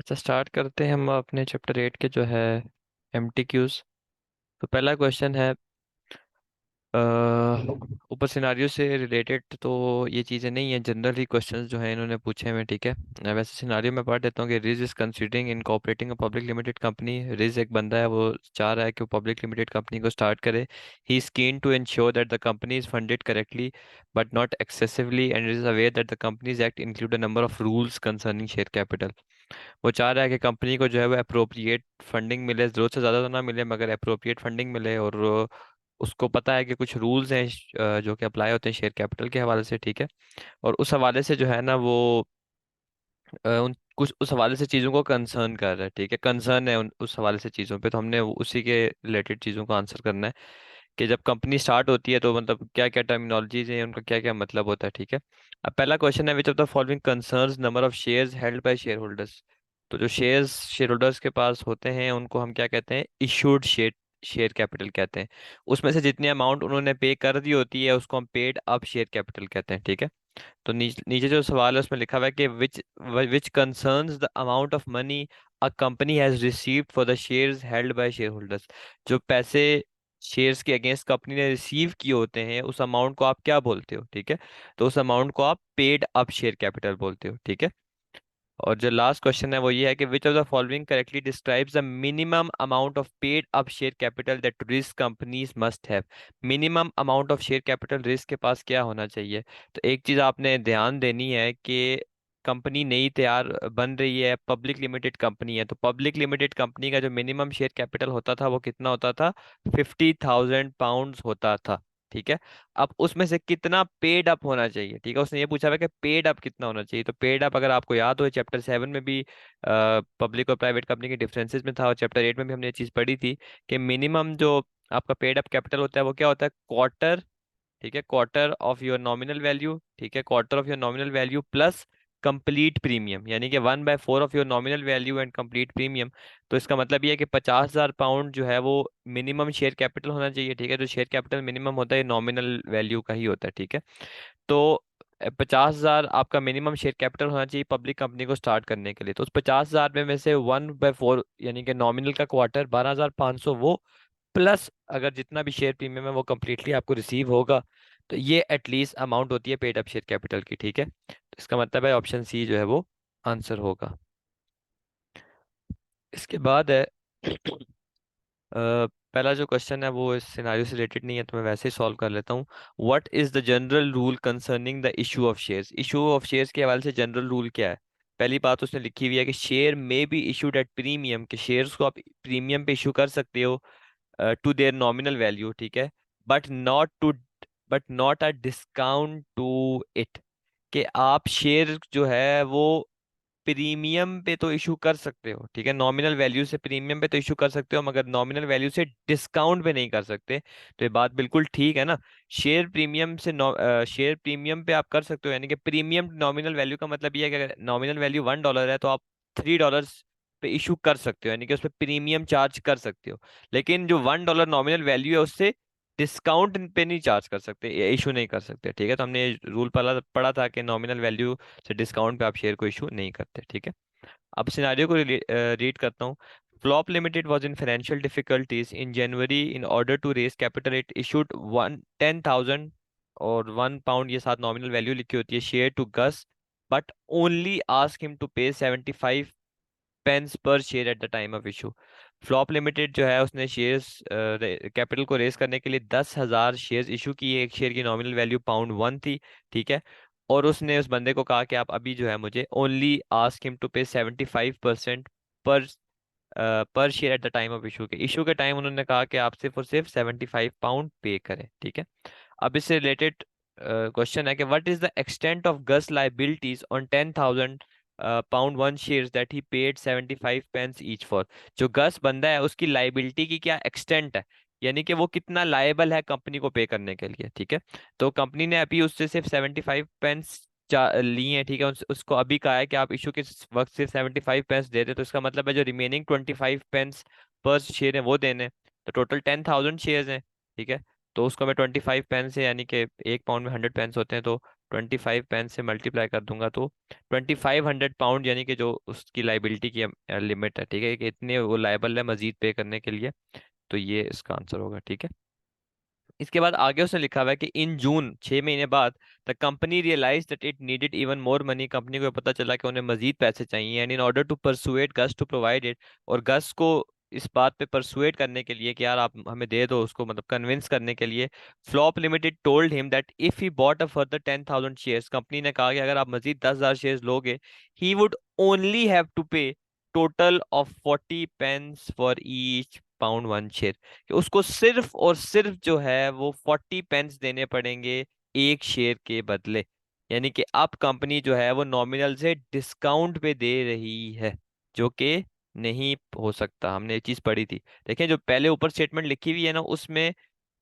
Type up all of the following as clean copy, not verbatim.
अच्छा, स्टार्ट करते हैं हम अपने चैप्टर 8 के जो है एमटीक्यूज। तो पहला क्वेश्चन है, अ, ऊपर सिनारियो से रिलेटेड तो ये चीज़ें नहीं है, जनरल ही क्वेश्चंस जो है इन्होंने पूछे हुए हैं। ठीक है। वैसे सिनारियो में पढ़ देता हूँ कि Reg is considering incorporating a public limited company. Reg एक बंदा है, वो चाह रहा है कि वो पब्लिक लिमिटेड कंपनी को स्टार्ट करे। He is keen to ensure that the company is funded correctly but not excessively and is aware that the Companies Act include a number of rules concerning share capital. वो चाह रहा है कि company को जो है वो अप्रोप्रिएट फंडिंग मिले, जरूरत से ज़्यादा तो ना मिले मगर अप्रोप्रिएट फंडिंग मिले। और उसको पता है कि कुछ रूल्स हैं जो कि अप्लाई होते हैं शेयर कैपिटल के हवाले से। ठीक है। और उस हवाले से जो है ना वो उन कुछ उस हवाले से चीज़ों को कंसर्न कर रहा है। ठीक है, कंसर्न है उस हवाले से चीज़ों पे, तो हमने उसी के रिलेटेड चीज़ों को आंसर करना है कि जब कंपनी स्टार्ट होती है तो मतलब क्या क्या टर्मिनोलॉजीज हैं, उनका क्या क्या मतलब होता है। ठीक है। अब पहला क्वेश्चन है, विच of the following concerns number of shares held by share holders. तो जो शेयर्स शेयर होल्डर्स के पास होते हैं उनको हम क्या कहते हैं, इशूड शेयर शेयर कैपिटल कहते हैं। उसमें से जितनी अमाउंट उन्होंने पे कर दी होती है उसको हम पेड अप शेयर कैपिटल कहते हैं। ठीक है। तो नीचे जो सवाल है उसमें लिखा हुआ है कि which concerns the amount of money a company has received for the shares held by shareholders. जो पैसे शेयर्स के अगेंस्ट कंपनी ने रिसीव किए होते हैं उस अमाउंट को आप क्या बोलते हो। ठीक है। तो उस अमाउंट को आप पेड अप शेयर कैपिटल बोलते हो। ठीक है। और जो लास्ट क्वेश्चन है वो ये है कि which of the following correctly describes the minimum amount of paid up share capital that risk companies must have. Minimum amount of share capital risk के पास क्या होना चाहिए। तो एक चीज आपने ध्यान देनी है कि कंपनी नई तैयार बन रही है, पब्लिक लिमिटेड कंपनी है, तो पब्लिक लिमिटेड कंपनी का जो मिनिमम शेयर कैपिटल होता था वो कितना होता था, 50,000 पाउंड होता था। ठीक है। अब उसमें से कितना पेड अप होना चाहिए। ठीक है, उसने ये पूछा हुआ है कि पेड अप कितना होना चाहिए। तो पेड अप अगर आपको याद हो चैप्टर 7 में भी पब्लिक और प्राइवेट कंपनी के डिफरेंसेस में था, और चैप्टर 8 में भी हमने ये चीज़ पढ़ी थी कि मिनिमम जो आपका पेड अप कैपिटल होता है वो क्या होता है, क्वार्टर। ठीक है, quarter of your nominal value. ठीक है, quarter of your nominal value plus complete premium, यानी कि 1/4 of your nominal value and complete premium. तो इसका मतलब ये है कि 50,000 पाउंड जो है वो मिनिमम शेयर कैपिटल होना चाहिए। ठीक है, जो शेयर कैपिटल मिनिमम होता है नॉमिनल वैल्यू का ही होता है। ठीक है। तो 50,000 आपका मिनिमम शेयर कैपिटल होना चाहिए पब्लिक कंपनी को स्टार्ट करने के लिए। तो उस 50,000 में से 1/4 यानी कि नॉमिनल का क्वार्टर 12,500 वो, प्लस अगर जितना भी शेयर प्रीमियम है वो कम्प्लीटली आपको रिसीव होगा। तो ये एटलीस्ट अमाउंट होती है पेड अप शेयर कैपिटल की। ठीक है, तो इसका मतलब है ऑप्शन सी जो है वो आंसर होगा। इसके बाद है पहला जो क्वेश्चन है वो इस सिनारियो से रिलेटेड नहीं है तो मैं वैसे ही सॉल्व कर लेता हूँ। What is the general rule concerning the issue of shares. Issue of shares के हवाले से जनरल रूल क्या है। पहली बात उसने लिखी हुई है कि शेयर में बी इशूड एट प्रीमियम, के शेयर्स को आप प्रीमियम पे इशू कर सकते हो टू देयर नॉमिनल वैल्यू। ठीक है। But not to but not a discount to it, कि आप शेयर जो है वो प्रीमियम पे तो इशू कर सकते हो। ठीक है, नॉमिनल वैल्यू से प्रीमियम पे तो इशू कर सकते हो मगर नॉमिनल वैल्यू से डिस्काउंट पे नहीं कर सकते। तो ये बात बिल्कुल ठीक है ना। शेयर प्रीमियम से शेयर प्रीमियम पे आप कर सकते हो, यानी कि प्रीमियम नॉमिनल वैल्यू का मतलब ये है कि अगर नॉमिनल वैल्यू $1 है तो आप $3 पे इशू कर सकते हो, यानी कि उस पर प्रीमियम चार्ज कर सकते हो। लेकिन जो $1 नॉमिनल वैल्यू है उससे डिस्काउंट पे नहीं चार्ज कर सकते, इशू नहीं कर सकते। ठीक है, तो हमने रूल पढ़ा पढ़ा था कि नॉमिनल वैल्यू से डिस्काउंट पे आप शेयर को इशू नहीं करते। ठीक है। अब सिनारियो को रीड करता हूँ। Flop limited was in financial difficulties in January. In order to raise capital it issued 10,000 और £1 ये साथ नॉमिनल वैल्यू लिखी होती है share to Gus, but only ask him to pay 75 pence per share at the time of issue. Flop limited जो है उसने shares capital को रेस करने के लिए 10,000 शेयर्स इशू किए। एक शेयर की नॉमिनल वैल्यू £1 थी। ठीक है। और उसने उस बंदे को कहा कि आप अभी जो है मुझे only ask him to pay 75% पर पर share at the time of issue के टाइम उन्होंने कहा कि आप सिर्फ और सिर्फ £75 पे करें। ठीक है। अब इससे रिलेटेड क्वेश्चन है कि what is the extent of Gus liabilities on 10,000 pound one shares that he paid 75 pence each for. जो गस बंदा है उसकी लाइबिलिटी की क्या एक्सटेंट है, यानी कि वो कितना लायबल है कंपनी को पे करने के लिए। ठीक है। तो कंपनी ने अभी उससे सिर्फ 75 पेंस ली हैं। ठीक है, उसको अभी कहा है कि आप इशू के वक्त सिर्फ 75 पेंस दे दे, तो इसका मतलब है जो रिमेनिंग 25 पेंस पर शेयर है वो देने हैं। तो टोटल 10,000 शेयर्स हैं। ठीक है। तो उसको हमें 25 पेंस है, यानी कि 1 पाउंड में 100 पेंस होते हैं, तो 25 पेन से मल्टीप्लाई कर दूंगा तो 2500 पाउंड, यानी कि जो उसकी लाइबिलिटी की लिमिट है, ठीक है, कि इतने वो लायबल है मजीद पे करने के लिए। तो ये इसका आंसर होगा, ठीक है। इसके बाद आगे उसने लिखा हुआ है कि इन जून, 6 महीने बाद, the company realise that it needed even more money, company को पता चला कि उन्हें मजीद पैसे चाहिए, and in order to persuade Gus to provide it, और गस को इस बात पे परसुएट करने के लिए कि यार आप हमें दे दो, उसको मतलब कन्विंस करने के लिए, Flop Limited told him that if he bought a further 10,000 shares, company ने कहा कि अगर आप मजीद 10,000 शेयर्स लोगे, he would only have to pay total of 40 pence for each pound one share, कि उसको सिर्फ और सिर्फ जो है वो 40 पेंस देने पड़ेंगे एक शेयर के बदले। यानी कि अब कंपनी जो है वो नॉमिनल से डिस्काउंट पे दे रही है, जो कि नहीं हो सकता। हमने ये चीज पढ़ी थी। देखें, जो पहले ऊपर स्टेटमेंट लिखी हुई है ना, उसमें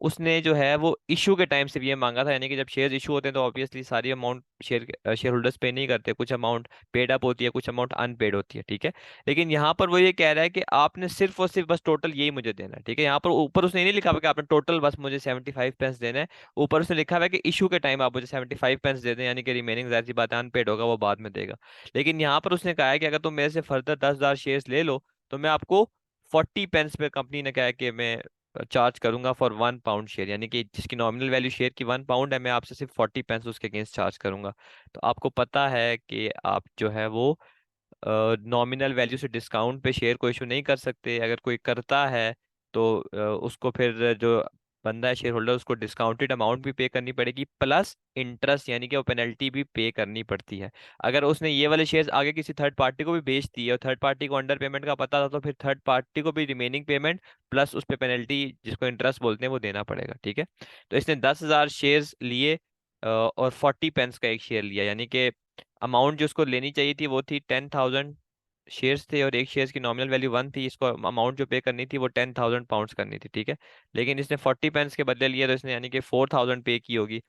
उसने जो है वो इशू के टाइम से भी ये मांगा था, यानी कि जब शेयर इशू होते हैं तो ऑब्वियसली सारी अमाउंट शेयर होल्डर्स पे नहीं करते, कुछ अमाउंट पेड अप होती है, कुछ अमाउंट अनपेड होती है, ठीक है। लेकिन यहाँ पर वो ये कह रहा है कि आपने सिर्फ और सिर्फ बस टोटल यही मुझे देना है, ठीक है। यहाँ पर ऊपर उसने नहीं लिखा हुआ कि आपने टोटल बस मुझे 75 पेंस देना है। ऊपर उसने लिखा हुआ है कि इशू के टाइम आप मुझे 75 पेंस दे दें, यानी कि रिमेनिंग जाहिर सी बात है अनपेड होगा, वो बाद में देगा। लेकिन यहाँ पर उसने कहा है कि अगर तुम मेरे से फर्दर 10,000 शेयर्स ले लो तो मैं आपको 40 पेंस पे, कंपनी ने कहा है कि मैं चार्ज करूंगा फॉर 1 पाउंड शेयर, यानी कि जिसकी नॉमिनल वैल्यू शेयर की 1 पाउंड है, मैं आपसे सिर्फ 40 पेंस उसके अगेंस्ट चार्ज करूंगा। तो आपको पता है कि आप जो है वो नॉमिनल वैल्यू से डिस्काउंट पे शेयर को इशू नहीं कर सकते। अगर कोई करता है तो उसको फिर जो बंदा है शेयर होल्डर, उसको डिस्काउंटेड अमाउंट भी पे करनी पड़ेगी, प्लस इंटरेस्ट, यानी कि वो पेनल्टी भी पे करनी पड़ती है। अगर उसने ये वाले शेयर्स आगे किसी थर्ड पार्टी को भी बेच दिए और थर्ड पार्टी को अंडर पेमेंट का पता था, तो फिर थर्ड पार्टी को भी रिमेनिंग पेमेंट प्लस उस पे पेनल्टी, जिसको इंटरेस्ट बोलते हैं, वो देना पड़ेगा, ठीक है। तो इसने 10,000 शेयर्स लिए और 40 पेंस का एक शेयर लिया, यानी कि अमाउंट जो उसको लेनी चाहिए थी वो थी 10,000 शेयर्स थे, और एक शेयर्स की नॉमिनल वैल्यू 1 थी। इसको अमाउंट जो पे करनी थी वो 10,000 पाउंड्स करनी थी, ठीक है। लेकिन इसने 40 पेंस के बदले लिया, तो इसने यानी कि 4,000 पे की होगी।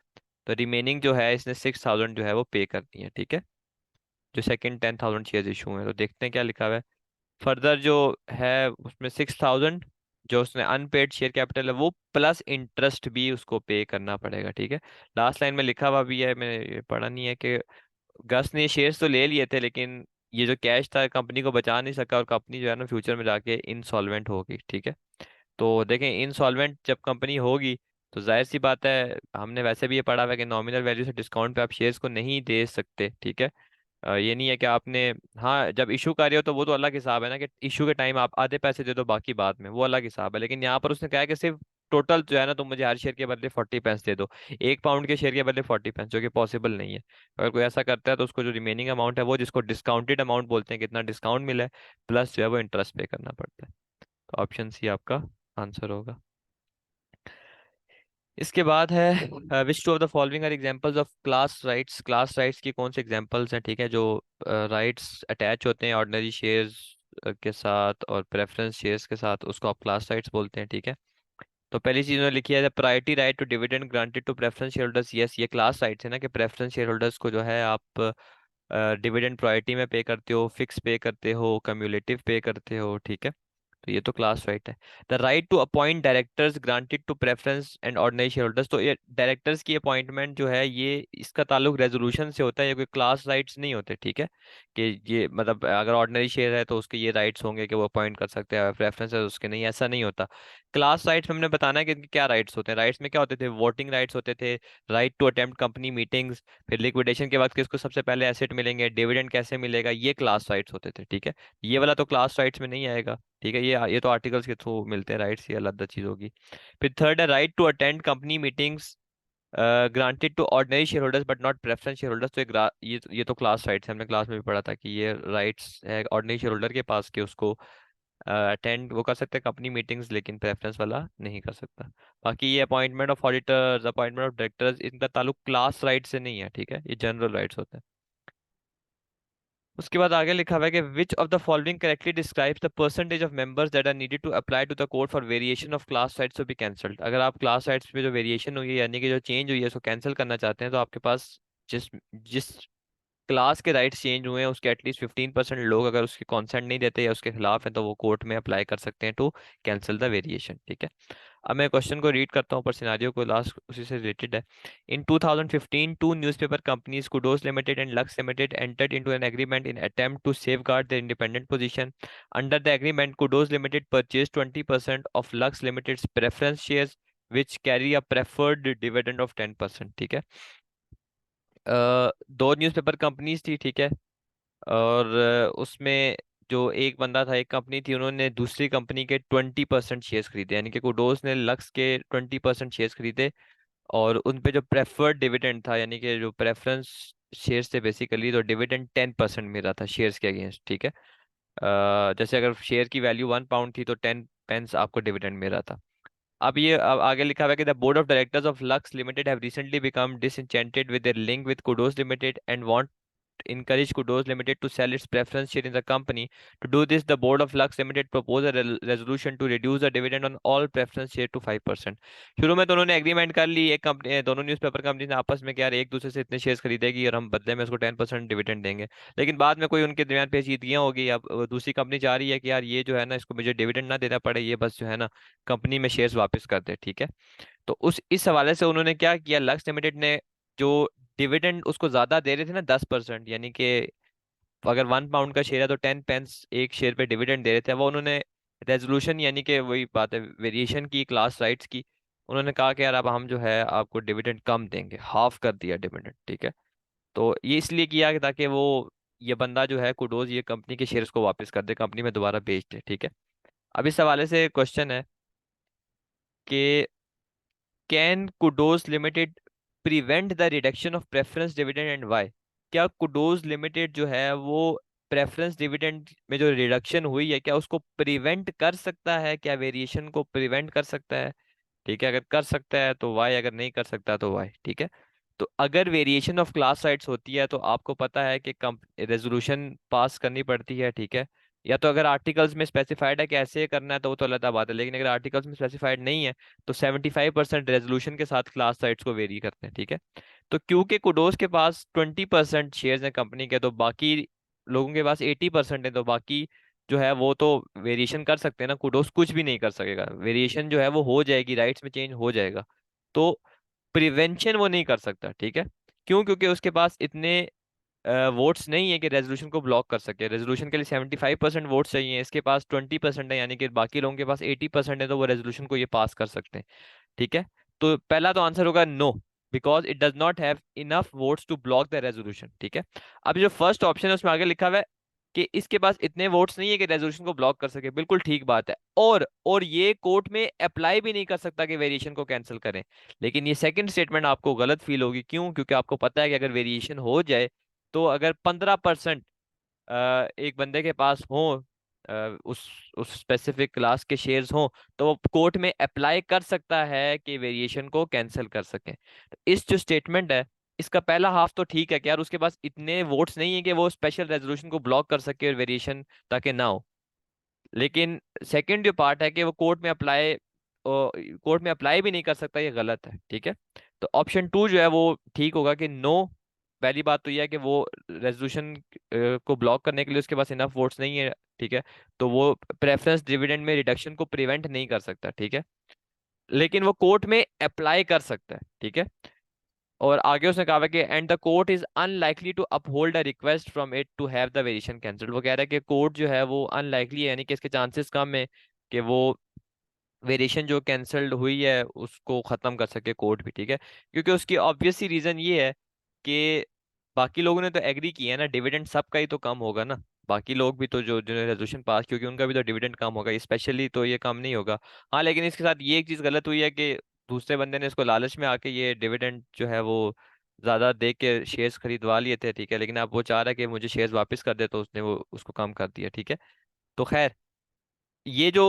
तो रिमेनिंग जो है इसने 6,000 जो है वो पे करनी है, ठीक है। जो सेकंड 10,000 शेयर्स इशू हुए, तो देखते हैं क्या लिखा हुआ है। फर्दर जो है उसमें 6,000 जो उसने अनपेड शेयर कैपिटल है वो प्लस इंटरेस्ट भी उसको पे करना पड़ेगा, ठीक है। लास्ट लाइन में लिखा हुआ भी है, मैंने ये पढ़ा नहीं है, कि गस ने शेयर्स तो ले लिए थे, लेकिन ये जो कैश था कंपनी को बचा नहीं सका, और कंपनी जो है ना फ्यूचर में जाके इंसॉल्वेंट होगी, ठीक है। तो देखें, इंसॉल्वेंट जब कंपनी होगी तो जाहिर सी बात है, हमने वैसे भी ये पढ़ा हुआ है कि नॉमिनल वैल्यू से डिस्काउंट पे आप शेयर्स को नहीं दे सकते, ठीक है। ये नहीं है कि आपने, हाँ जब इशू कर रहे हो तो वो तो अलग हिसाब है ना, कि इशू के टाइम आप आधे पैसे दे दो बाकी बाद में, वो अलग हिसाब है। लेकिन यहाँ पर उसने कहा है कि सिर्फ टोटल जो है ना, तुम मुझे हर शेयर के बदले 40 पेंस दे दो, 1 पाउंड के शेयर के बदले 40 पेंस, जो कि पॉसिबल नहीं है। अगर कोई ऐसा करता है तो उसको जो रिमेनिंग अमाउंट है वो, जिसको डिस्काउंटेड अमाउंट बोलते हैं, कितना डिस्काउंट मिला है, प्लस जो है वो इंटरेस्ट पे करना पड़ता है। तो ऑप्शन सी आपका आंसर होगा। इसके बाद है which two of the following are examples of class rights, class rights की कौन से एग्जांपल्स हैं, ठीक है, जो राइट्स अटैच होते हैं ऑर्डिनरी शेयर्स के साथ और प्रेफरेंस शेयर्स के साथ, उसको आप क्लास राइट्स बोलते हैं, ठीक है। तो पहली चीज उन्होंने लिखी है priority right to dividend granted to preference share holders, yes ये क्लास राइट्स है ना, कि प्रेफरेंस शेयर होल्डर्स को जो है आप डिविडेंड प्रायोरिटी में पे करते हो, फिक्स पे करते हो, कम्युलेटिव पे करते हो, ठीक है। तो ये तो क्लास राइट है। The right to appoint directors granted to preference and ordinary share holders, तो ये डायरेक्टर्स की अपॉइंटमेंट जो है ये इसका ताल्लुक रेजोल्यूशन से होता है, ये कोई क्लास राइट्स नहीं होते, ठीक है। कि ये मतलब अगर ऑर्डिनरी शेयर है तो उसके ये राइट्स होंगे कि वो अपॉइंट कर सकते हैं, प्रेफरेंस है तो उसके नहीं, ऐसा नहीं होता। क्लास राइट्स में हमने बताना है कि इनके क्या राइट्स होते हैं। राइट्स में क्या होते थे, वोटिंग राइट्स होते थे, right to attempt company meetings, फिर लिक्विडेशन के वक्त किसको सबसे पहले एसेट मिलेंगे, डिविडेंड कैसे मिलेगा, ये क्लास राइट्स होते थे, ठीक है। ये वाला तो क्लास राइट्स में नहीं आएगा, ठीक है। ये तो आर्टिकल्स के थ्रू मिलते हैं राइट्स, ये अलग चीज होगी। फिर थर्ड है right to attend company meetings granted to ordinary share holders but not preference share holders, तो ये तो क्लास राइट्स है, हमने क्लास में भी पढ़ा था कि ये राइट्स है ऑर्डिनरी शेयर होल्डर के पास, कि उसको अटेंड वो कर सकते हैं कंपनी मीटिंग्स, लेकिन प्रेफरेंस वाला नहीं कर सकता। बाकी ये appointment of auditors, appointment of directors, इनका ताल्लुक क्लास राइट से नहीं है, ठीक है, ये जनरल राइट्स होते हैं। उसके बाद आगे लिखा हुआ है कि which of the following correctly describes the percentage of members that are needed to apply to the court for variation of class rights to be cancelled, अगर आप क्लास राइट्स पे जो वेरिएशन हुई है, यानी कि जो चेंज हुई है, उसको कैंसिल करना चाहते हैं, तो आपके पास जिस जिस क्लास के राइट्स चेंज हुए हैं उसके एटलीस्ट 15% लोग अगर उसके कॉन्सेंट नहीं देते या उसके खिलाफ है, तो वो कोर्ट में अप्लाई कर सकते हैं टू कैंसिल द वेरिएशन, ठीक है। अब मैं क्वेश्चन को रीड करता हूँ, पर सिनारियो को लास्ट उसी से रिलेटेड है। In 2015 two newspaper companies Kudos limited and Lux limited entered into an agreement in attempt to safeguard their independent position. Under the agreement, Kudos Limited purchased 20% of Lux Limited's preference shares, which carry a preferred dividend of 10%। ठीक है। दो newspaper companies थी, ठीक है। और उसमें जो एक बंदा था, एक कंपनी थी, उन्होंने दूसरी कंपनी के 20% शेयर्स खरीदे, यानी कि कुडोस ने लक्स के 20% शेयर्स खरीदे। और उन पे जो प्रेफर्ड डिविडेंड था, यानी कि जो प्रेफरेंस शेयर्स थे बेसिकली, तो डिविडेंड 10% मिल रहा था शेयर्स के अगेंस्ट, ठीक है। जैसे अगर शेयर की वैल्यू 1 पाउंड थी तो 10 पेंस आपको डिविडेंड मिल रहा था। अब आगे लिखा हुआ है कि the board of directors of Lux Limited have recently become discontented with their link with Kudos Limited and want encourage Kudos Limited to sell its preference share in the company. To do this, the board of Lux Limited proposed a resolution to reduce the dividend on all preference share to 5%। शुरू में तो उन्होंने agreement कर ली, एक company, दोनों newspaper company ने आपस में कि यार एक दूसरे से इतने शेयर्स खरीदेगी और हम बदले में उसको 10% डिविडेंड देंगे। लेकिन बाद में कोई उनके दरमियान पेचीदगियां होगी, अब दूसरी कंपनी चाह रही है कि यार ये जो है ना, इसको मुझे डिविडेंड ना देना पड़े, ये बस जो है ना कंपनी में शेयर्स वापस कर दे, ठीक है। तो उस इस हवाले से उन्होंने क्या किया, लक्स लिमिटेड ने जो डिविडेंड उसको ज्यादा दे रहे थे ना, 10%, यानी कि अगर 1 पाउंड का शेयर है तो 10 पेंस एक शेयर पे डिविडेंड दे रहे थे, वो उन्होंने रेजोल्यूशन, यानी कि वही बात है, वेरिएशन की, क्लास राइट्स की। उन्होंने कहा कि यार अब हम जो है आपको डिविडेंड कम देंगे, हाफ कर दिया डिविडेंड, ठीक है। तो ये इसलिए किया कि ताकि वो ये बंदा जो है कुडोज, ये कंपनी के शेयर्स को वापस कर दे, कंपनी में दोबारा बेच दे, ठीक है। अब इस हवाले से क्वेश्चन है कि can Kudos limited prevent the reduction of preference dividend and why. क्या कुडोज लिमिटेड जो है वो प्रेफरेंस डिविडेंड में जो रिडक्शन हुई है, क्या उसको प्रिवेंट कर सकता है, क्या वेरिएशन को प्रिवेंट कर सकता है, ठीक है। अगर कर सकता है तो वाई, अगर नहीं कर सकता तो वाई, ठीक है। तो अगर वेरिएशन ऑफ क्लास राइट्स होती है तो आपको पता है कि रेजोल्यूशन पास करनी पड़ती है, ठीक है। या तो अगर आर्टिकल्स में स्पेसिफाइड है कि ऐसे करना है तो वो तो अलग बात है, लेकिन अगर आर्टिकल्स में स्पेसिफाइड नहीं है तो 75% रेजोल्यूशन के साथ क्लास राइट्स को वेरी करते हैं, ठीक है। तो क्योंकि कुडोस के पास 20% शेयर्स हैं कंपनी के, तो बाकी लोगों के पास 80% है, तो बाकी जो है वो तो वेरिएशन कर सकते हैं ना, कुडोस कुछ भी नहीं कर सकेगा, वेरिएशन जो है वो हो जाएगी, राइट्स में चेंज हो जाएगा। तो प्रिवेंशन वो नहीं कर सकता, ठीक है। क्यों? क्योंकि उसके पास इतने वोट्स नहीं है कि रेजोल्यूशन को ब्लॉक कर सके। रेजोल्यूशन के लिए 75% वोट्स चाहिए, इसके पास 20% है, यानी कि बाकी लोगों के पास 80% है, तो वो रेजोल्यूशन को ये पास कर सकते हैं, ठीक है। तो पहला तो आंसर होगा no, because it does not have enough votes to block the resolution, ठीक है। अब जो फर्स्ट ऑप्शन है उसमें आगे लिखा हुआ है कि इसके पास इतने वोट्स नहीं है कि रेजोल्यूशन को ब्लॉक कर सके, बिल्कुल ठीक बात है। और ये कोर्ट में अप्लाई भी नहीं कर सकता कि वेरिएशन को कैंसिल करें। लेकिन ये सेकंड स्टेटमेंट आपको गलत फील होगी, क्यों? क्योंकि आपको पता है कि अगर वेरिएशन हो जाए, तो अगर 15% एक बंदे के पास हो, उस स्पेसिफिक क्लास के शेयर्स हों, तो वो कोर्ट में अप्लाई कर सकता है कि वेरिएशन को कैंसिल कर सके। तो इस जो स्टेटमेंट है, इसका पहला हाफ तो ठीक है कि यार उसके पास इतने वोट्स नहीं है कि वो स्पेशल रेजोल्यूशन को ब्लॉक कर सके और वेरिएशन ताकि ना हो। लेकिन सेकंड जो पार्ट है कि वो कोर्ट में अप्लाई भी नहीं कर सकता, ये गलत है, ठीक है। तो ऑप्शन टू जो है वो ठीक होगा कि नो। पहली बात तो यह है कि वो रेजोल्यूशन को ब्लॉक करने के लिए उसके पास इनफ वोट्स नहीं है, ठीक है। तो वो प्रेफरेंस डिविडेंड में रिडक्शन को प्रिवेंट नहीं कर सकता, ठीक है। लेकिन वो कोर्ट में अप्लाई कर सकता है, ठीक है। और आगे उसने कहा है कि and the court is unlikely to uphold a request from it to have the variation cancelled. वो कह रहा है कि कोर्ट जो है वो अनलाइकली है, यानी कि इसके चांसेस कम है कि वो वेरिएशन जो कैंसल्ड हुई है उसको खत्म कर सके कोर्ट भी, ठीक है। क्योंकि उसकी ऑब्वियस सी रीजन ये है कि बाकी लोगों ने तो एग्री किया है ना, डिविडेंड सबका ही तो कम होगा ना। बाकी लोग भी तो जो जिन्होंने रेजोल्यूशन पास, क्योंकि उनका भी तो डिविडेंड कम होगा, स्पेशली तो ये कम नहीं होगा। हाँ, लेकिन इसके साथ ये एक चीज गलत हुई है कि दूसरे बंदे ने इसको लालच में आके ये डिविडेंड जो है वो ज्यादा दे के शेयर्स खरीदवा लिए थे, ठीक है। लेकिन अब वो चाह रहा है कि मुझे शेयर्स वापस कर दे, तो उसने वो उसको कम कर दिया, ठीक है। तो खैर, ये जो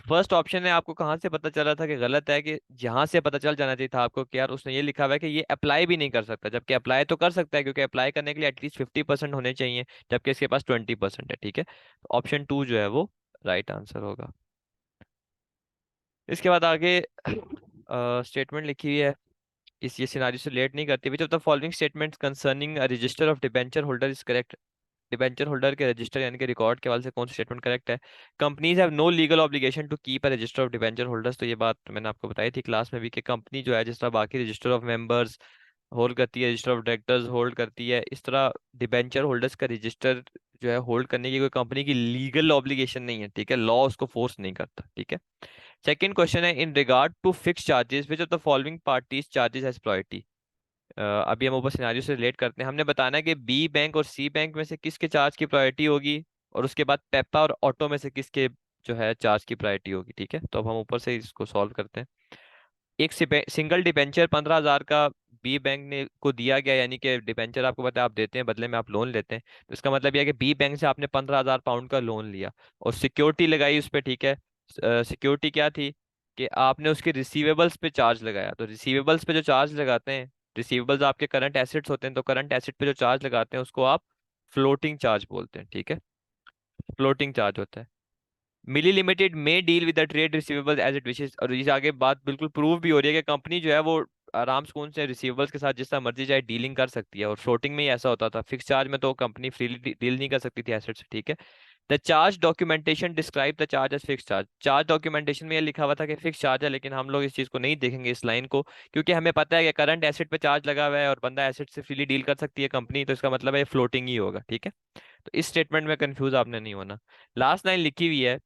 फर्स्ट ऑप्शन है, आपको कहाँ से पता चला था कि गलत है? कि जहां से पता चल जाना चाहिए था आपको कि यार उसने ये लिखा हुआ है कि ये अप्लाई भी नहीं कर सकता, जबकि अप्लाई तो कर सकता है, क्योंकि अप्लाई करने के लिए एटलीस्ट 50% होने चाहिए, जबकि इसके पास 20% है, ठीक है। ऑप्शन टू जो है वो राइट आंसर होगा। इसके बाद आगे स्टेटमेंट लिखी हुई है, ये सिनारियो से रिलेट नहीं करती, which of the following statements concerning a register of debenture holder is correct. Debenture holder के रजिस्टर यानी कि रिकॉर्ड के हवाले से कौन सी स्टेटमेंट करेक्ट है? Companies have no legal obligation to keep a register of debenture holders. तो ये बात मैंने आपको बताई थी क्लास में भी कि कंपनी जो है जिस तरह बाकी रजिस्टर ऑफ मेंबर्स होल्ड करती है, रजिस्टर ऑफ डायरेक्टर्स होल्ड करती है, इस तरह डिबेंचर होल्डर्स का रजिस्टर जो है होल्ड करने की कोई कंपनी की लीगल ऑब्लिगेशन नहीं है, ठीक है। लॉ उसको फोर्स नहीं करता, ठीक है। सेकंड क्वेश्चन है, in regard to fix charges which of the following parties charges has priority. अभी हम ऊपर सिनारियो से रिलेट करते हैं। हमने बताना है कि बी बैंक और सी बैंक में से किसके चार्ज की प्रायोरिटी होगी, और उसके बाद पेपा और ऑटो में से किसके जो है चार्ज की प्रायोरिटी होगी, ठीक है। तो अब हम ऊपर से इसको सॉल्व करते हैं। एक सिंगल डिबेंचर 15,000 का बी बैंक ने को दिया गया, यानी कि डिबेंचर आपको पता है आप देते हैं, बदले में आप लोन लेते हैं। तो इसका मतलब यह है कि बी बैंक से आपने 15,000 पाउंड का लोन लिया और सिक्योरिटी लगाई उस पर, ठीक है। सिक्योरिटी क्या थी कि आपने उसके रिसीवेबल्स पे चार्ज लगाया। तो रिसीवेबल्स पे जो चार्ज लगाते हैं, रिसीवेबल्स आपके करंट एसेट्स होते हैं, तो करंट एसेट पे जो चार्ज लगाते हैं उसको आप फ्लोटिंग चार्ज बोलते हैं, ठीक है। फ्लोटिंग चार्ज होता है। मिली लिमिटेड में deal with the trade receivables as it wishes. और इस आगे बात बिल्कुल प्रूव भी हो रही है कि कंपनी जो है वो आराम सुकून से रिसीवेबल्स के साथ जिस तरह मर्जी चाहे डीलिंग कर सकती है। और फ्लोटिंग में ही ऐसा होता था, फिक्स चार्ज में तो कंपनी फ्रीली डील नहीं कर सकती थी एसेट्स, ठीक है। The charge documentation describe the charge as fix charge. Charge documentation में ये लिखा हुआ था कि फिक्स चार्ज है, लेकिन हम लोग इस चीज को नहीं देखेंगे इस लाइन को, क्योंकि हमें पता है कि करंट एसेट पे चार्ज लगा हुआ है और बंदा एसेट से फ्रीली डील कर सकती है कंपनी, तो इसका मतलब है ये फ्लोटिंग ही होगा, ठीक है। तो इस स्टेटमेंट में कंफ्यूज आपने नहीं होना। लास्ट लाइन लिखी हुई है,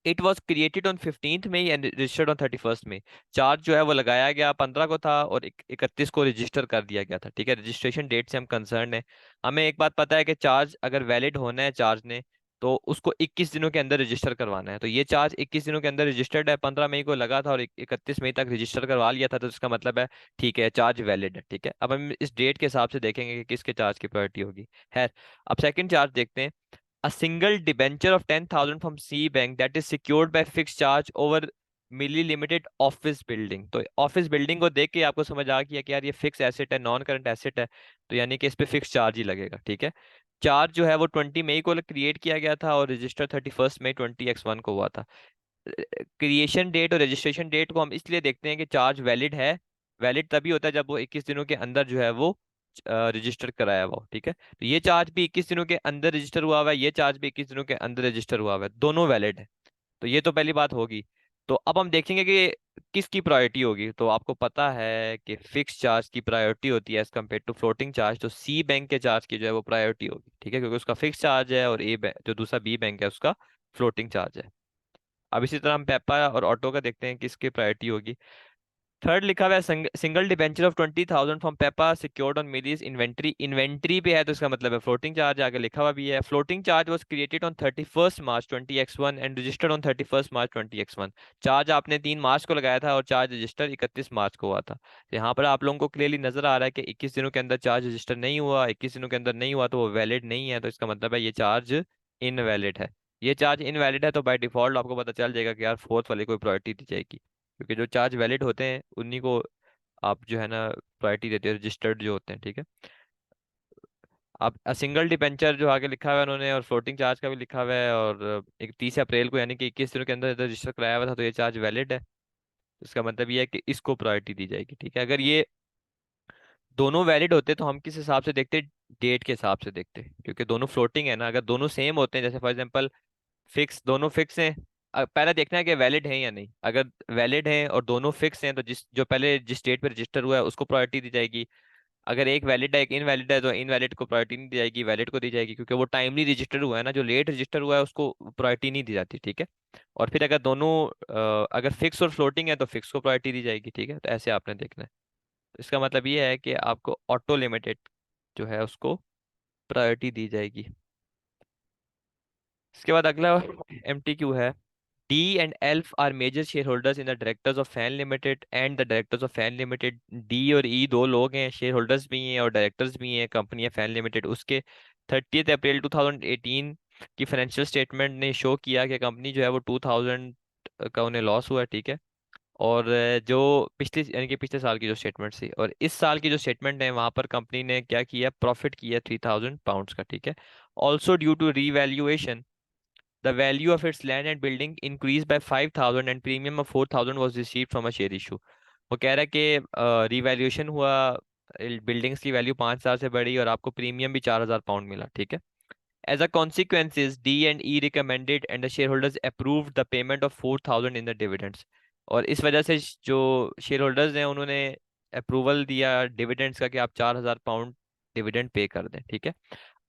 it was created on 15th May and registered on 31st May. Charge जो है वो लगाया गया 15 को था और 31 को रजिस्टर कर दिया गया था, ठीक है। रजिस्ट्रेशन डेट से हम कंसर्न है। हमें एक बात पता है कि चार्ज अगर वैलिड होना है चार्ज ने, तो उसको 21 दिनों के अंदर रजिस्टर करवाना है। तो ये चार्ज 21 दिनों के अंदर रजिस्टर्ड है, 15 मई को लगा था और 31 मई तक रजिस्टर करवा लिया था, तो इसका मतलब है ठीक है चार्ज वैलिड है, ठीक है। अब हम इस डेट के हिसाब से देखेंगे कि किसके चार्ज की प्रायोरिटी होगी। है, अब सेकंड चार्ज देखते हैं। A single debenture of 10,000 from C Bank that is secured by fixed charge over Milly limited office building. तो ऑफिस बिल्डिंग को देख के आपको समझ आ गया कि यार ये फिक्स एसेट है, नॉन करंट एसेट है, तो यानी कि इस पे फिक्स चार्ज ही लगेगा, ठीक है। चार्ज जो है वो 20 मई को क्रिएट किया गया था और रजिस्टर 31 मई 20x1 को हुआ था। क्रिएशन डेट और रजिस्ट्रेशन डेट को हम इसलिए देखते हैं कि चार्ज वैलिड है। वैलिड तभी होता है जब वो 21 दिनों के अंदर जो है वो रजिस्टर कराया हुआ हो, ठीक है। तो ये चार्ज भी 21 दिनों के अंदर रजिस्टर हुआ हुआ है, ये चार्ज भी 21 दिनों के अंदर रजिस्टर हुआ हुआ है, दोनों वैलिड है। तो ये तो पहली बात होगी। तो अब हम देखेंगे कि किसकी प्रायोरिटी होगी। तो आपको पता है कि फिक्स चार्ज की प्रायोरिटी होती है as compare to floating charge. तो सी बैंक के चार्ज की जो है वो प्रायोरिटी होगी, ठीक है, क्योंकि उसका फिक्स चार्ज है और ए बैंक जो दूसरा बी बैंक है उसका फ्लोटिंग चार्ज है। अब इसी तरह हम पेपा और ऑटो का देखते हैं किसकी प्रायोरिटी होगी। थर्ड लिखा हुआ है, single debenture of 20,000 from Peppa secured on मिलीज inventory. Inventory पे है तो इसका मतलब है फ्लोटिंग चार्ज, आगे लिखा हुआ भी है। Floating charge was created on 31 March 20x1 and registered on 31 March 20x1। Charge आपने 3 मार्च को लगाया था और चार्ज रजिस्टर 31 मार्च को हुआ था। तो यहाँ पर आप लोगों को क्लियरली नजर आ रहा है कि 21 दिनों के अंदर चार्ज रजिस्टर नहीं हुआ, 21 दिनों के अंदर नहीं हुआ तो वो वैलिड नहीं है, तो इसका मतलब है ये चार्ज इनवैलिड है। ये चार्ज इनवैलिड है तो बाय डिफॉल्ट आपको पता चल जाएगा कि यार फोर्थ वाले को प्रायोरिटी दी जाएगी, क्योंकि जो चार्ज वैलिड होते हैं उन्हीं को आप जो है ना प्रायोरिटी देते हो, रजिस्टर्ड जो होते हैं, ठीक है। अब सिंगल डिबेंचर जो आगे लिखा हुआ है उन्होंने, और फ्लोटिंग चार्ज का भी लिखा हुआ है, और एक 30 अप्रैल को यानी कि 21 दिनों के अंदर रजिस्टर कराया हुआ था, तो ये चार्ज वैलिड है। इसका मतलब ये है कि इसको प्रायोरिटी दी जाएगी, ठीक है। अगर ये दोनों वैलिड होते तो हम किस हिसाब से देखते, डेट के हिसाब से देखते, क्योंकि दोनों फ्लोटिंग है ना। अगर दोनों सेम होते हैं, जैसे फॉर एग्जांपल फिक्स, दोनों फिक्स हैं, पहले देखना है कि वैलिड है या नहीं। अगर वैलिड है और दोनों फिक्स हैं तो जिस जो पहले जिस डेट पे रजिस्टर हुआ है उसको प्रायोरिटी दी जाएगी। अगर एक वैलिड है एक इनवैलिड है तो इनवैलिड को प्रायोरिटी नहीं दी जाएगी, वैलिड को दी जाएगी, क्योंकि वो टाइमली रजिस्टर हुआ है ना। जो लेट रजिस्टर हुआ है उसको प्रायोरिटी नहीं दी जाती, ठीक है। और फिर अगर दोनों अगर फिक्स और फ्लोटिंग है तो फिक्स को प्रायोरिटी दी जाएगी, ठीक है। तो ऐसे आपने देखना है। तो इसका मतलब ये है कि आपको ऑटो लिमिटेड जो है उसको प्रायोरिटी दी जाएगी। इसके बाद अगला MTQ है, D and Elf are major shareholders in the directors of Fan Limited and the directors of Fan Limited। D और E दो लोग हैं, शेयर होल्डर्स भी हैं और डायरेक्टर्स भी हैं कंपनी है फैन लिमिटेड। उसके 30 अप्रैल 2018 की फाइनेंशियल स्टेटमेंट ने शो किया कि कंपनी जो है वो 2000 का उन्हें लॉस हुआ है, ठीक है। और जो पिछले यानी कि पिछले साल की जो स्टेटमेंट थी और इस साल की जो स्टेटमेंट है वहां पर कंपनी ने क्या किया, प्रॉफिट किया 3,000 पाउंड्स का, ठीक है। Also due to revaluation the value of its land and building increased by 5,000 and premium of 4,000 was received from a share issue। वो कह रहा है कि रिवैल्यूएशन हुआ, बिल्डिंग्स की वैल्यू 5,000 से बढ़ी और आपको प्रीमियम भी 4,000 पाउंड मिला, ठीक है। As a consequences, D&E recommended and the shareholders approved the payment of 4,000 in the dividends. और इस वजह से जो शेयर होल्डर्स हैं उन्होंने अप्रूवल दिया डिविडेंड्स का कि आप 4,000 पाउंड डिविडेंड पे कर दें, ठीक है।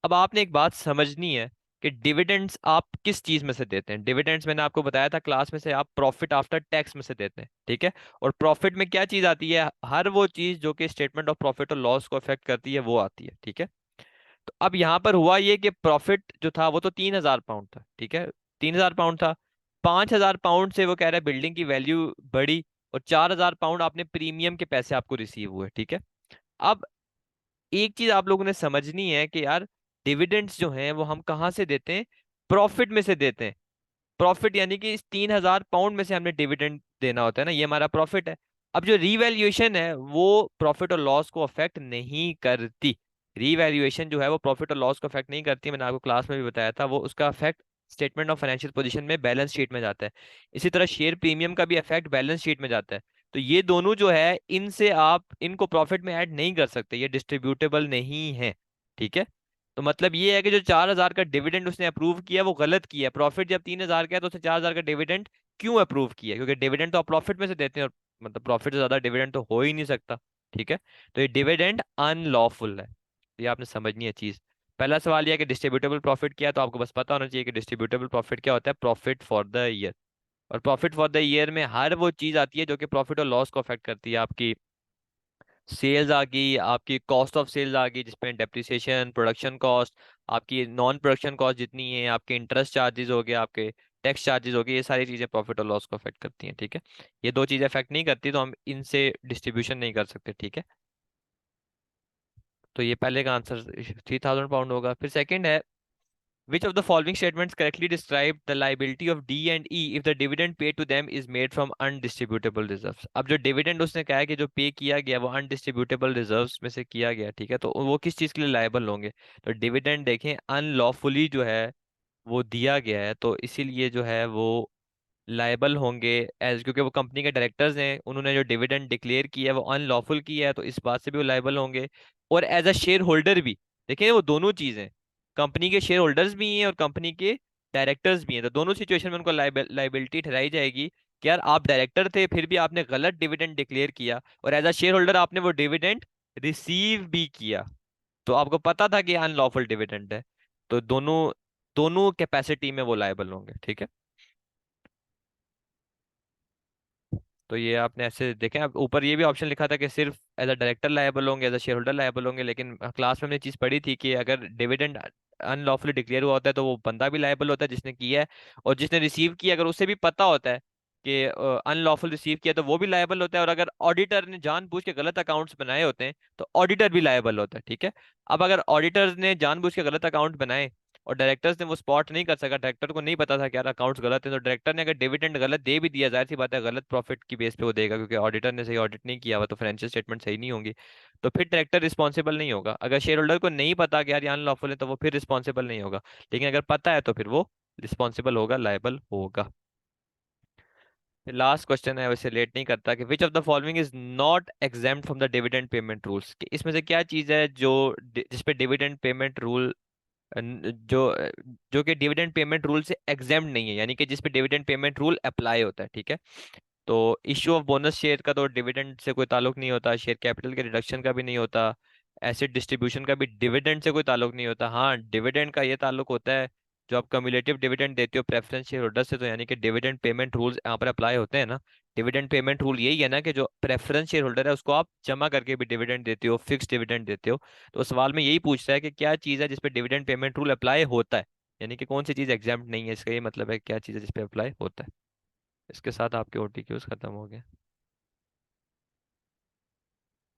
अब आपने एक बात समझनी है कि डिविडेंड्स आप किस चीज में से देते हैं। डिविडेंड्स मैंने आपको बताया था क्लास में से, आप प्रॉफिट आफ्टर टैक्स में से देते हैं, ठीक है। और प्रॉफिट में क्या चीज आती है, हर वो चीज जो कि स्टेटमेंट ऑफ प्रॉफिट और लॉस को अफेक्ट करती है वो आती है, ठीक है। तो अब यहाँ पर हुआ ये कि प्रॉफिट जो था वो तो 3,000 पाउंड था, ठीक है, 3,000 पाउंड था। 5,000 पाउंड से वो कह रहा है बिल्डिंग की वैल्यू बढ़ी, और 4,000 पाउंड आपने प्रीमियम के पैसे आपको रिसीव हुए, ठीक है। अब एक चीज आप लोगों ने समझनी है कि यार डिविडेंड्स जो हैं वो हम कहाँ से देते हैं, प्रॉफिट में से देते हैं। प्रॉफिट यानी कि इस 3,000 पाउंड में से हमने डिविडेंड देना होता है ना, ये हमारा प्रॉफिट है। अब जो रीवैल्यूएशन है वो प्रॉफिट और लॉस को अफेक्ट नहीं करती। रीवैल्यूएशन जो है वो प्रॉफिट और लॉस को अफेक्ट नहीं करती, मैंने आपको क्लास में भी बताया था। वो उसका affect statement of financial position में बैलेंस शीट में जाता है। इसी तरह शेयर प्रीमियम का भी अफेक्ट बैलेंस शीट में जाता है। तो ये दोनों जो है इनसे आप इनको प्रॉफिट में ऐड नहीं कर सकते, ये डिस्ट्रीब्यूटेबल नहीं है, ठीक है। तो मतलब ये है कि जो 4,000 का डिविडेंड उसने अप्रूव किया वो गलत किया। प्रॉफिट जब 3,000 का है तो उसने 4,000 का डिविडेंड क्यों अप्रूव किया, क्योंकि डिविडेंड तो आप प्रॉफिट में से देते हैं, और मतलब प्रॉफिट से ज्यादा डिविडेंड तो हो ही नहीं सकता, ठीक है। तो ये डिविडेंड अनलॉफुल है, ये आपने समझनी है चीज। पहला सवाल यह है कि डिस्ट्रीब्यूटेबल प्रॉफिट क्या है, तो आपको बस पता होना चाहिए कि डिस्ट्रीब्यूटेबल प्रॉफिट क्या होता है, प्रॉफिट फॉर द ईयर। और प्रॉफिट फॉर द ईयर में हर वो चीज आती है जो कि प्रॉफिट और लॉस को अफेक्ट करती है। आपकी सेल्स आ गई, आपकी कॉस्ट ऑफ सेल्स आ गई जिसमें डेप्रिसिएशन, प्रोडक्शन कॉस्ट, आपकी नॉन प्रोडक्शन कॉस्ट जितनी है, आपके इंटरेस्ट चार्जेस हो गए, आपके टैक्स चार्जेस हो गए, ये सारी चीजें प्रॉफिट और लॉस को अफेक्ट करती हैं, ठीक है। ये दो चीजें अफेक्ट नहीं करती तो हम इनसे डिस्ट्रीब्यूशन नहीं कर सकते, ठीक है। तो ये पहले का आंसर 3,000 पाउंड होगा। फिर सेकंड है, which of the following statements correctly describe the liability of D and E if the dividend paid to them is made from undistributable reserves। अब जो डिविडेंड उसने कहा है कि जो पे किया गया वो अनडिस्ट्रीब्यूटेबल रिजर्व्स में से किया गया, ठीक है, तो वो किस चीज के लिए लायबल होंगे। तो डिविडेंड देखें अनलॉफुली जो है वो दिया गया है, तो इसीलिए जो है वो लायबल होंगे एज, क्योंकि वो कंपनी के डायरेक्टर्स हैं, उन्होंने जो डिविडेंड डिक्लेयर किया है वो अनलॉफुल किया है, तो इस बात से भी वो लायबल होंगे। और एज अ शेयर होल्डर भी, देखिए वो दोनों चीजें, कंपनी के शेयर होल्डर्स भी हैं और कंपनी के डायरेक्टर्स भी हैं, तो दोनों सिचुएशन में उनको लाइबिलिटी ठहराई जाएगी कि यार आप डायरेक्टर थे फिर भी आपने गलत डिविडेंड डिक्लेयर किया, और एज अ शेयर होल्डर आपने वो डिविडेंड रिसीव भी किया, तो आपको पता था कि अनलॉफुल डिविडेंड है। तो दोनों दोनों कैपेसिटी में वो लायबल होंगे, ठीक है। तो ये आपने ऐसे देखें, अब ऊपर ये भी ऑप्शन लिखा था कि सिर्फ एज अ डायरेक्टर लायबल होंगे, as a share holder liable होंगे, लेकिन क्लास में हमने चीज पढ़ी थी कि अगर डिविडेंड अनलॉफुली डिक्लेयर हुआ होता है तो वो बंदा भी लायबल होता है जिसने किया है, और जिसने रिसीव किया अगर उसे भी पता होता है कि अनलॉफुल रिसीव किया तो वो भी लायबल होता है। और अगर ऑडिटर ने जानबूझ के गलत अकाउंट्स बनाए होते हैं तो ऑडिटर भी लायबल होता है, ठीक है। अब अगर ऑडिटर्स ने जानबूझ के गलत अकाउंट बनाए और डायरेक्टर्स ने वो स्पॉट नहीं कर सका, डायरेक्टर को नहीं पता था कि यार अकाउंट्स गलत है, तो डायरेक्टर ने अगर डिविडेंड गलत दे भी दिया, जाहिर सी बात है गलत प्रॉफिट की बेस पे वो देगा, क्योंकि ऑडिटर ने सही ऑडिट नहीं किया हुआ तो फाइनेंशियल स्टेटमेंट सही नहीं होंगी। तो फिर डायरेक्टर रिस्पॉन्सिबल नहीं होगा। अगर शेयर होल्डर को नहीं पता कि यार ये अनलॉफुल है तो वो फिर रिस्पॉन्सिबल नहीं होगा, लेकिन अगर पता है तो फिर वो रिस्पॉन्सिबल होगा, लायबल होगा। लास्ट क्वेश्चन है, वैसे लेट नहीं करता, कि which of the following is not exempt from the dividend payment rules, कि इसमें से क्या चीज है जो जिसपे डिविडेंड पेमेंट रूल जो जो कि डिविडेंड पेमेंट रूल से एग्जेम्प्ट नहीं है, यानी कि जिस पे डिविडेंड पेमेंट रूल अप्लाई होता है, ठीक है। तो इश्यू ऑफ बोनस शेयर का तो डिविडेंड से कोई ताल्लुक नहीं होता, शेयर कैपिटल के रिडक्शन का भी नहीं होता, एसेट डिस्ट्रीब्यूशन का भी डिविडेंड से कोई ताल्लुक नहीं होता। हाँ, डिविडेंड का ये ताल्लुक होता है जो आप कम्युलेटिव डिविडेंड देते हो प्रेफरेंस शेयर होल्डर से, तो यानी कि डिविडेंड पेमेंट रूल्स यहाँ पर अप्लाई होते हैं ना। डिविडेंड पेमेंट रूल यही है ना कि जो प्रेफरेंस शेयर होल्डर है उसको आप जमा करके भी डिविडेंड देते हो, फिक्स डिविडेंड देते हो। तो सवाल में यही पूछता है कि क्या चीज़ है जिसपे डिविडेंड पेमेंट रूल अप्लाई होता है, यानी कि कौन सी चीज़ एग्जाम्प्ट नहीं है, इसका ये मतलब है क्या चीज़ है जिसपे अप्लाई होता है। इसके साथ आपके ओटीक्यूज खत्म हो गए।